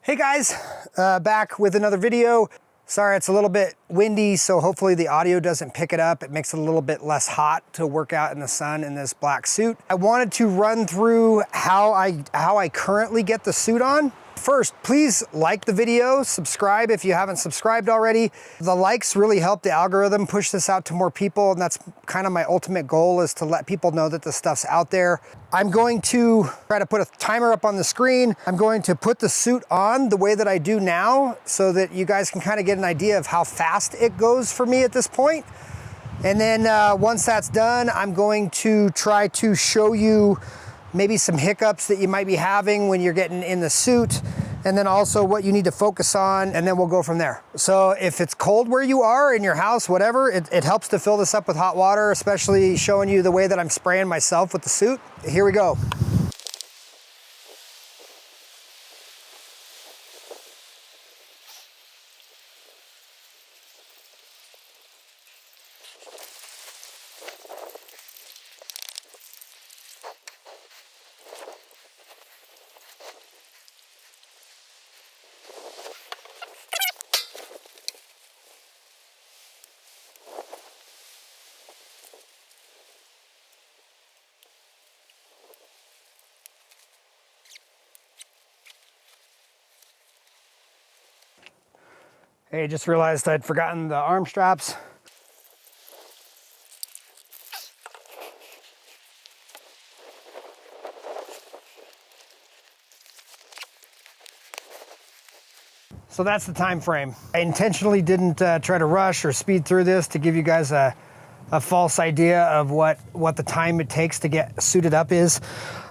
Hey guys, back with another video. Sorry, it's a little bit windy, so hopefully the audio doesn't pick it up. It makes it a little bit less hot to work out in the sun in this black suit. I wanted to run through how I currently get the suit on. First, please like the video, subscribe if you haven't subscribed already. The likes really help the algorithm push this out to more people, and that's kind of my ultimate goal, is to let people know that this stuff's out there. I'm going to try to put a timer up on the screen. I'm going to put the suit on the way that I do now so that you guys can kind of get an idea of how fast it goes for me at this point. And then once that's done, I'm going to try to show you maybe some hiccups that you might be having when you're getting in the suit, and then also what you need to focus on, and then we'll go from there. So if it's cold where you are, in your house, whatever, it helps to fill this up with hot water, especially showing you the way that I'm spraying myself with the suit. Here we go. Hey, just realized I'd forgotten the arm straps. So that's the time frame. I intentionally didn't try to rush or speed through this to give you guys a false idea of what the time it takes to get suited up is.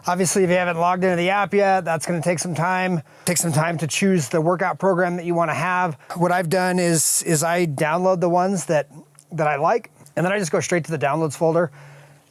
Obviously, if you haven't logged into the app yet, that's gonna take some time. Take some time to choose the workout program that you wanna have. What I've done is I download the ones that I like, and then I just go straight to the downloads folder,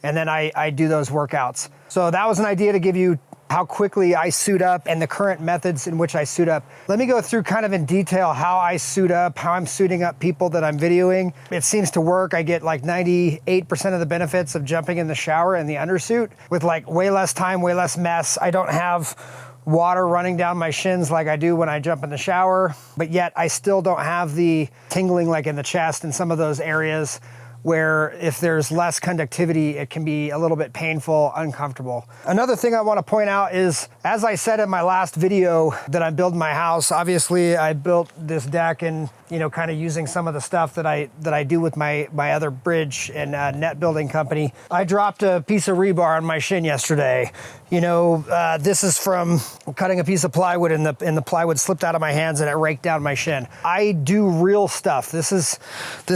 and then I do those workouts. So that was an idea to give you how quickly I suit up and the current methods in which I suit up. Let me go through kind of in detail how I suit up, how I'm suiting up people that I'm videoing. It seems to work. I get like 98% of the benefits of jumping in the shower in the undersuit with like way less time, way less mess. I don't have water running down my shins like I do when I jump in the shower, but yet I still don't have the tingling like in the chest and some of those areas where if there's less conductivity, it can be a little bit painful, uncomfortable. Another thing I want to point out is, as I said in my last video that I'm building my house, obviously I built this deck and, you know, kind of using some of the stuff that I do with my other bridge and net building company. I dropped a piece of rebar on my shin yesterday. You know, this is from cutting a piece of plywood, and the plywood slipped out of my hands and it raked down my shin. I do real stuff. This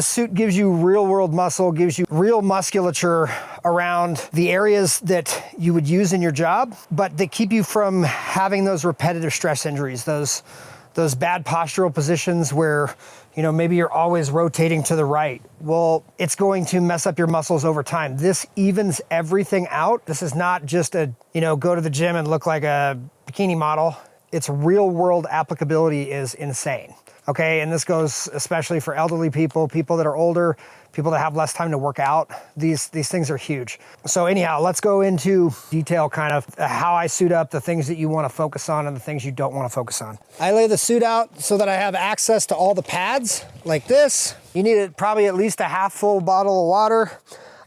suit gives you real world muscle, gives you real musculature around the areas that you would use in your job, but they keep you from having those repetitive stress injuries, those bad postural positions where, you know, maybe you're always rotating to the right. Well, it's going to mess up your muscles over time. This evens everything out. This is not just a, you know, go to the gym and look like a bikini model. Its real world applicability is insane. Okay, and this goes especially for elderly people, people that are older, people that have less time to work out. These things are huge. So anyhow, let's go into detail kind of how I suit up, the things that you want to focus on and the things you don't want to focus on. I lay the suit out so that I have access to all the pads like this. You need probably at least a half full bottle of water.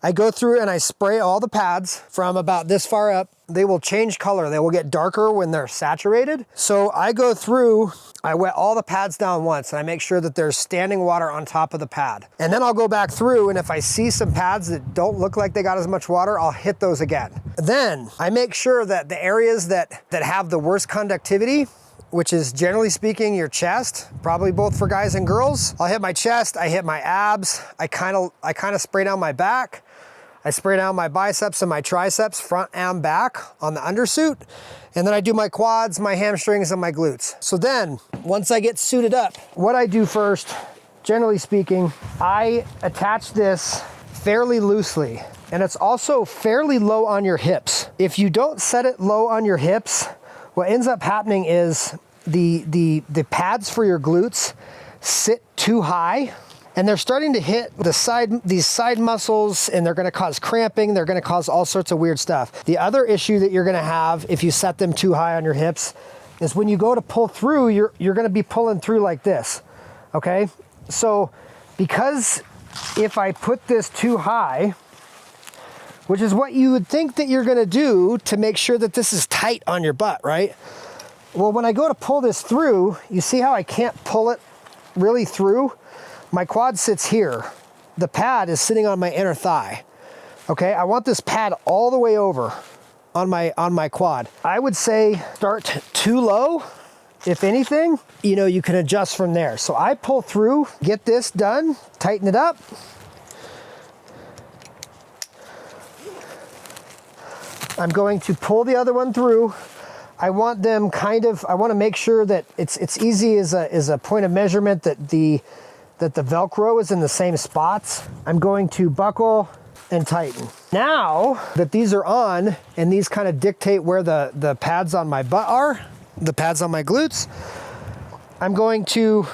I go through and I spray all the pads from about this far up. They will change color. They will get darker when they're saturated. So I go through, I wet all the pads down once, and I make sure that there's standing water on top of the pad. And then I'll go back through, and if I see some pads that don't look like they got as much water, I'll hit those again. Then I make sure that the areas that have the worst conductivity, which is generally speaking your chest, probably both for guys and girls, I'll hit my chest, I hit my abs, I kind of spray down my back. I spray down my biceps and my triceps, front and back on the undersuit. And then I do my quads, my hamstrings, and my glutes. So then, once I get suited up, what I do first, generally speaking, I attach this fairly loosely. And it's also fairly low on your hips. If you don't set it low on your hips, what ends up happening is the pads for your glutes sit too high, and they're starting to hit these side muscles, and they're gonna cause cramping, they're gonna cause all sorts of weird stuff. The other issue that you're gonna have if you set them too high on your hips is when you go to pull through, you're gonna be pulling through like this, okay? So because if I put this too high, which is what you would think that you're gonna do to make sure that this is tight on your butt, right? Well, when I go to pull this through, you see how I can't pull it really through? My quad sits here. The pad is sitting on my inner thigh. Okay, I want this pad all the way over on my quad. I would say start too low. If anything, you know, you can adjust from there. So I pull through, get this done, tighten it up. I'm going to pull the other one through. I want them I want to make sure that it's easy as a point of measurement that the Velcro is in the same spots. I'm going to buckle and tighten. Now that these are on, and these kind of dictate where the pads on my butt are, the pads on my glutes, I'm going to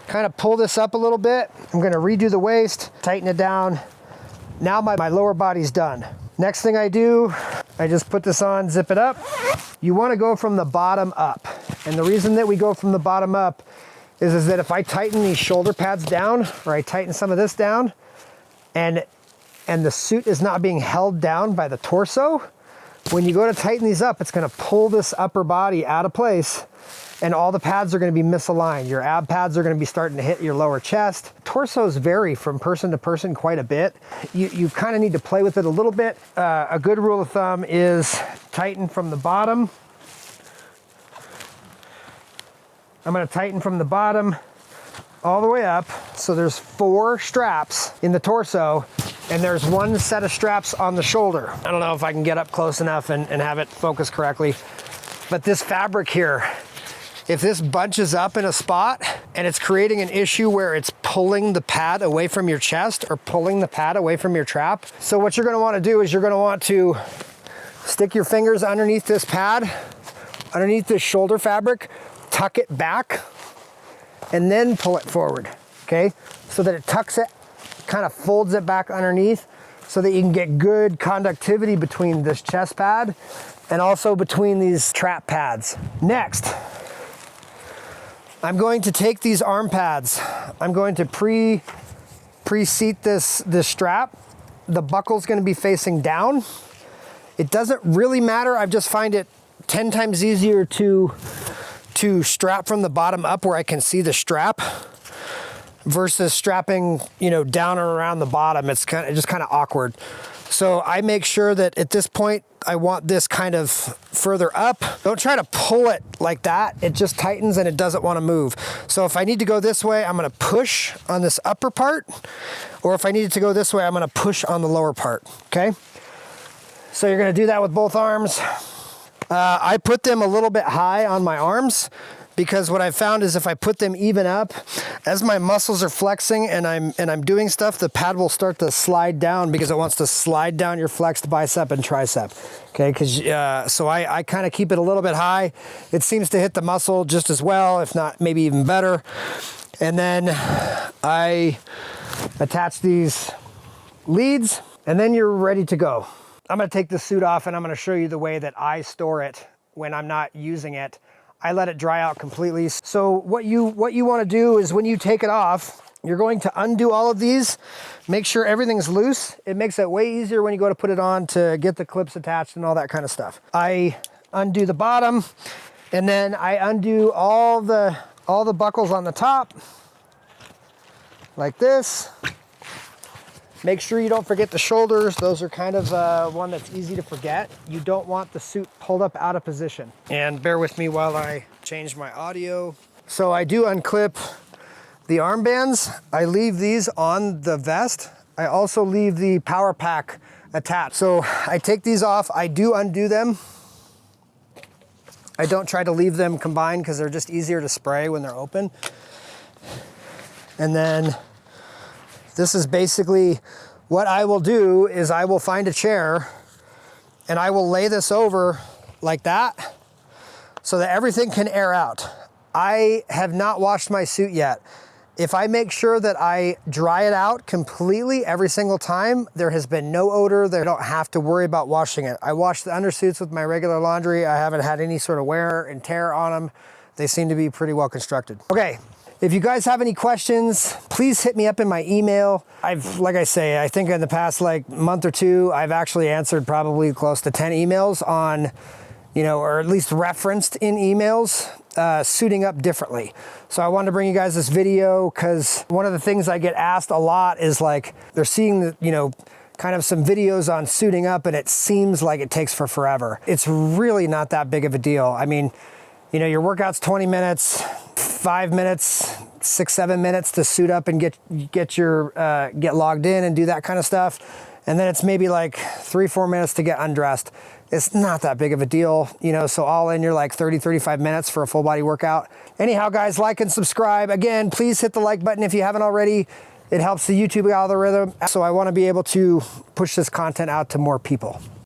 kind of pull this up a little bit. I'm going to redo the waist, tighten it down. Now my lower body's done. Next thing I do, I just put this on, zip it up. You want to go from the bottom up. And the reason that we go from the bottom up is that if I tighten these shoulder pads down, or I tighten some of this down, and the suit is not being held down by the torso, when you go to tighten these up, it's going to pull this upper body out of place, and all the pads are going to be misaligned. Your ab pads are going to be starting to hit your lower chest. Torsos vary from person to person quite a bit. You kind of need to play with it a little bit. A good rule of thumb is tighten from the bottom. I'm going to tighten from the bottom all the way up. So there's 4 straps in the torso, and there's 1 set of straps on the shoulder. I don't know if I can get up close enough and have it focus correctly, but this fabric here, if this bunches up in a spot and it's creating an issue where it's pulling the pad away from your chest or pulling the pad away from your trap. So what you're gonna wanna do is you're gonna want to stick your fingers underneath this pad, underneath this shoulder fabric, tuck it back, and then pull it forward, okay? So that it tucks it, kind of folds it back underneath so that you can get good conductivity between this chest pad and also between these trap pads. Next, I'm going to take these arm pads. I'm going to pre-seat this strap. The buckle's gonna be facing down. It doesn't really matter. I just find it 10 times easier to strap from the bottom up where I can see the strap versus strapping, you know, down or around the bottom. It's just kind of awkward. So I make sure that at this point, I want this kind of further up. Don't try to pull it like that. It just tightens and it doesn't want to move. So if I need to go this way, I'm going to push on this upper part. Or if I need it to go this way, I'm going to push on the lower part. Okay. So you're going to do that with both arms. I put them a little bit high on my arms because what I found is if I put them even up, as my muscles are flexing and I'm doing stuff, the pad will start to slide down because it wants to slide down your flexed bicep and tricep. Okay, because so I kind of keep it a little bit high. It seems to hit the muscle just as well, if not maybe even better. And then I attach these leads, and then you're ready to go. I'm gonna take the suit off and I'm gonna show you the way that I store it when I'm not using it. I let it dry out completely. So what you wanna do is when you take it off, you're going to undo all of these, make sure everything's loose. It makes it way easier when you go to put it on to get the clips attached and all that kind of stuff. I undo the bottom, and then I undo all the buckles on the top, like this. Make sure you don't forget the shoulders. Those are kind of one that's easy to forget. You don't want the suit pulled up out of position. And bear with me while I change my audio. So I do unclip the armbands. I leave these on the vest. I also leave the power pack attached. So I take these off. I do undo them. I don't try to leave them combined because they're just easier to spray when they're open. And then this is basically what I will do is I will find a chair and I will lay this over like that so that everything can air out. I have not washed my suit yet. If I make sure that I dry it out completely every single time, there has been no odor. I don't have to worry about washing it. I wash the undersuits with my regular laundry. I haven't had any sort of wear and tear on them. They seem to be pretty well constructed. Okay, if you guys have any questions, please hit me up in my email. Like I say, I think in the past like month or two, I've actually answered probably close to 10 emails on, or at least referenced in emails, suiting up differently. So I wanted to bring you guys this video because one of the things I get asked a lot is like, they're seeing kind of some videos on suiting up and it seems like it takes for forever. It's really not that big of a deal. I mean, your workout's 20 minutes, 5 minutes, 6, 7 minutes to suit up and get logged in and do that kind of stuff. And then it's maybe like 3, 4 minutes to get undressed. It's not that big of a deal, so all in you're like 30, 35 minutes for a full body workout. Anyhow, guys, like and subscribe. Again, please hit the like button if you haven't already. It helps the YouTube algorithm. So I want to be able to push this content out to more people.